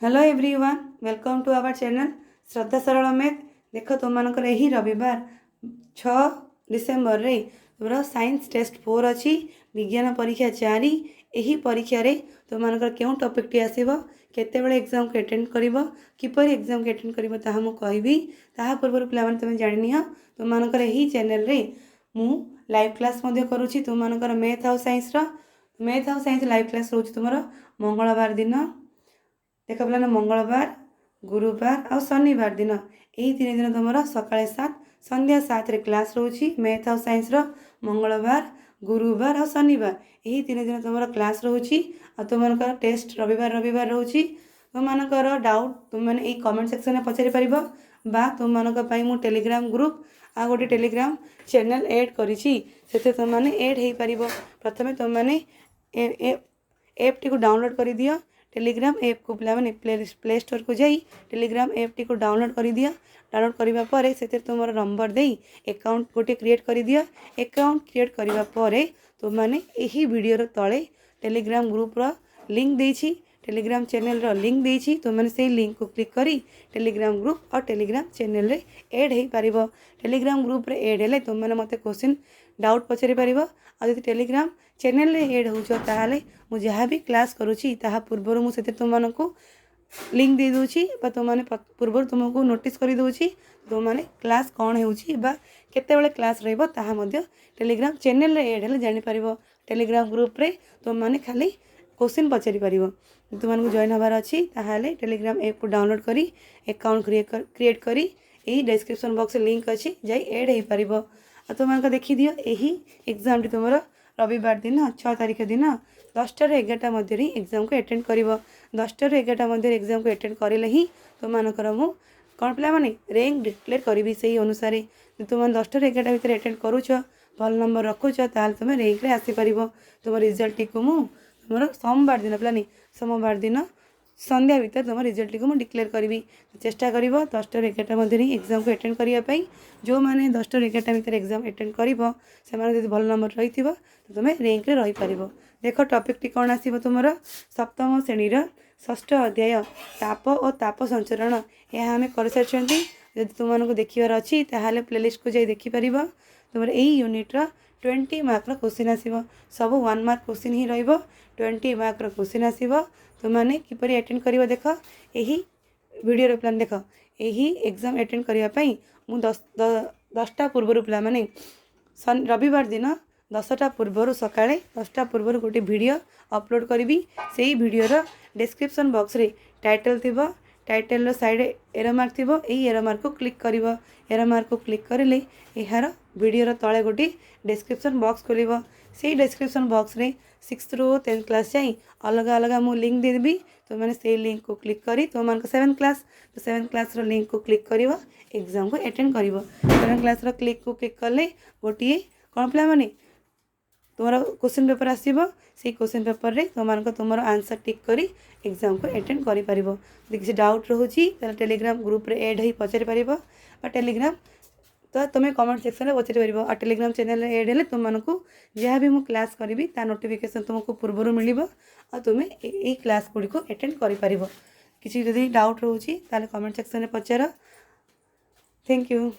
Hello everyone, welcome to our channel Shraddha Saral math. देख तुम यही रविवार 6 डिसेम्बर रे तुम साइंस टेस्ट 4 अच्छी विज्ञान परीक्षा 4। यही परीक्षा रे तुम क्यों टॉपिक टी आसीबो, केतेबेले एग्जाम को अटेंड करिवो, किपर एग्जाम को अटेंड करिवो ताहा मु कहबी। ताहा पूर्व पिला माने तुम जानि नियो तुम यही चैनल रे मु लाइव क्लास मध्ये करूची तुम मैथ और साइंस रो। मैथ और साइंस लाइव क्लास रोज तुम मंगलवार दिन देख पे मंगलवार, गुरुवार और शनिवार दिन यही 3 दिन तुम सकाଳେ 7 संध्या 7 रे क्लास रोची मैथ और साइंस रो। मंगलवार, गुरुवार और शनिवार यही 3 दिन तुम क्लास रोची और तुम टेस्ट रविवार रविवार रोची। तुम डाउट तुम मैंने कमेंट सेक्शन में पचारि पारिबो बा तुम मु टेलीग्राम ग्रुप आ गोटे टेलीग्राम चैनल ऐड करिछि से तुम मैंने ऐड हो पारिबो। प्रथमे तुम मैंने ऐप टी को डाउनलोड कर दियो। टेलीग्राम ऐप को पे प्ले स्टोर को जाई टेलीग्राम ऐप टी को डाउनलोड कर दिया। डाउनलोड करबा परे से तुम नंबर दे अकाउंट गोटे क्रिएट कर दिया। अकाउंट क्रिएट करबा परे तुम मैंने यही वीडियो तले टेलीग्राम ग्रुप रो लिंक देछि, टेलीग्राम चैनल रो लिंक देछि। तुम मैंने से लिंक को क्लिक करी टेलीग्राम ग्रुप और टेलीग्राम चैनल रे ऐड हो पारिबो। टेलीग्राम ग्रुप रे ऐड हेले तुम मैंने मते क्वेश्चन डाउट पचारि पारिबो। आ यदि टेलीग्राम चैनल रे ऐड होचो ताहाले मु जहाँ भी क्लास करूची ताहा पूर्वर मुझे तुमको लिंक दे दूची बा तुम मैंने पूर्व तुमको नोटिस कर दूची तुम मैंने क्लास कौन होउची बा केतेबेले क्लास रहइबो ताहा मध्य टेलीग्राम चैनल रे ऐड हेले जानि पारिबो। टेलीग्राम ग्रुप रे तुम मैंने खाली क्वेश्चन पचारि पारिबो। तुमको जॉइन हबार अच्छी ताहाले टेलीग्राम ऐप को डाउनलोड करी अकाउंट क्रिएट करी यही डिस्क्रिप्शन बॉक्स लिंक अच्छी जाई ऐड हो पारिबो। आ तुमको देखि दियो यही एग्जाम टी तुम रविवार दिन 6 तारिख दिन 10टा ରୁ 11ଟା मध्य एग्जाम को अटेंड कर 10टा ରୁ 11ଟା मध्य एग्जाम को अटेंड करें ही तुम मु कौन पे मैंने रैंक डिक्लेयर करी से अनुसार तुम 10टा ରୁ 11ଟା भितर अटेंड करुच भल नंबर रखुच ताल तुम रैंक रे आसीपर। तुम रिजल्ट टी को मु तुम सोमवार दिन पे सोमवार दिन संध्या भीतर तुम रिजल्ट को डिक्लेयर करी। चेष्टा कर 10टा ରୁ 11ଟା मध्य एग्जाम को अटेंड करने जो मैंने 10टा ରୁ 11ଟା भितर एग्जाम अटेंड कर भल नंबर रही तो तुम रैंक रे रही पार। देख टॉपिक टी कौन आसीबो तुमर सप्तम श्रेणीर 6ठ अध्याय ताप और ताप संचरण यह आम कर सारी। जब तुमको देखार अच्छी ताहले प्लेलिस्ट को जाई देखि परिबो। तुम यही यूनिट्र 20 मार्क क्वेश्चन आसीबो, सब 1 मार्क क्वेश्चन ही रहिबो। 20 मार्क क्वेश्चन आसीबो तुमने किपरि अटेंड करिवो। देख यही वीडियो प्लान देख यही एग्जाम अटेंड करने पाई मु 10टा पूर्व पिला माने रविवार दिन 10टा पूर्वर सकाळे 10टा पूर्वर गोटे वीडियो अपलोड करी से ही वीडियोर डिस्क्रिप्शन बॉक्स रे टाइटल थिबो, टाइटल साइड एरो मार्क थिबो। एही एरो मार्क को क्लिक करिवो। एरो मार्क को क्लिक करिले एहार वीडियोर तळे गोटे डिस्क्रिप्शन बॉक्स खोलिवो। से डिस्क्रिप्शन बॉक्स रे 6th ରୁ 10th क्लास जाई अलग अलग मु लिंक दे देबी। तो मैंने से लिंक को क्लिक करी तुम मानक 7th क्लास तो 7th क्लास रो लिंक को क्लिक करिवो एग्जाम को अटेंड करिवो। 7th क्लास रो क्लिक को क्लिक करले गोटे कौन पिला माने तुम्हारा क्वेश्चन पेपर आसीबो। से क्वेश्चन पेपर रे तुम आंसर टिक करी एग्जाम को अटेंड करि परिबो। किसी डाउट रोची टेलीग्राम ग्रुप रे ऐड ही पचारि परिबो बा टेलीग्राम तो तुम्हें कमेंट सेक्शन में पचारि परिबो। और टेलीग्राम चैनल ऐड हेले तुमको जहाँ भी मु क्लास करी ता नोटिफिकेशन तुमको पूर्वर मिलिबो और तुम्हें यही क्लास गुडी को अटेंड करि परिबो। किसी जदि डाउट रोची ताले कमेंट सेक्शन में पचार। Thank you.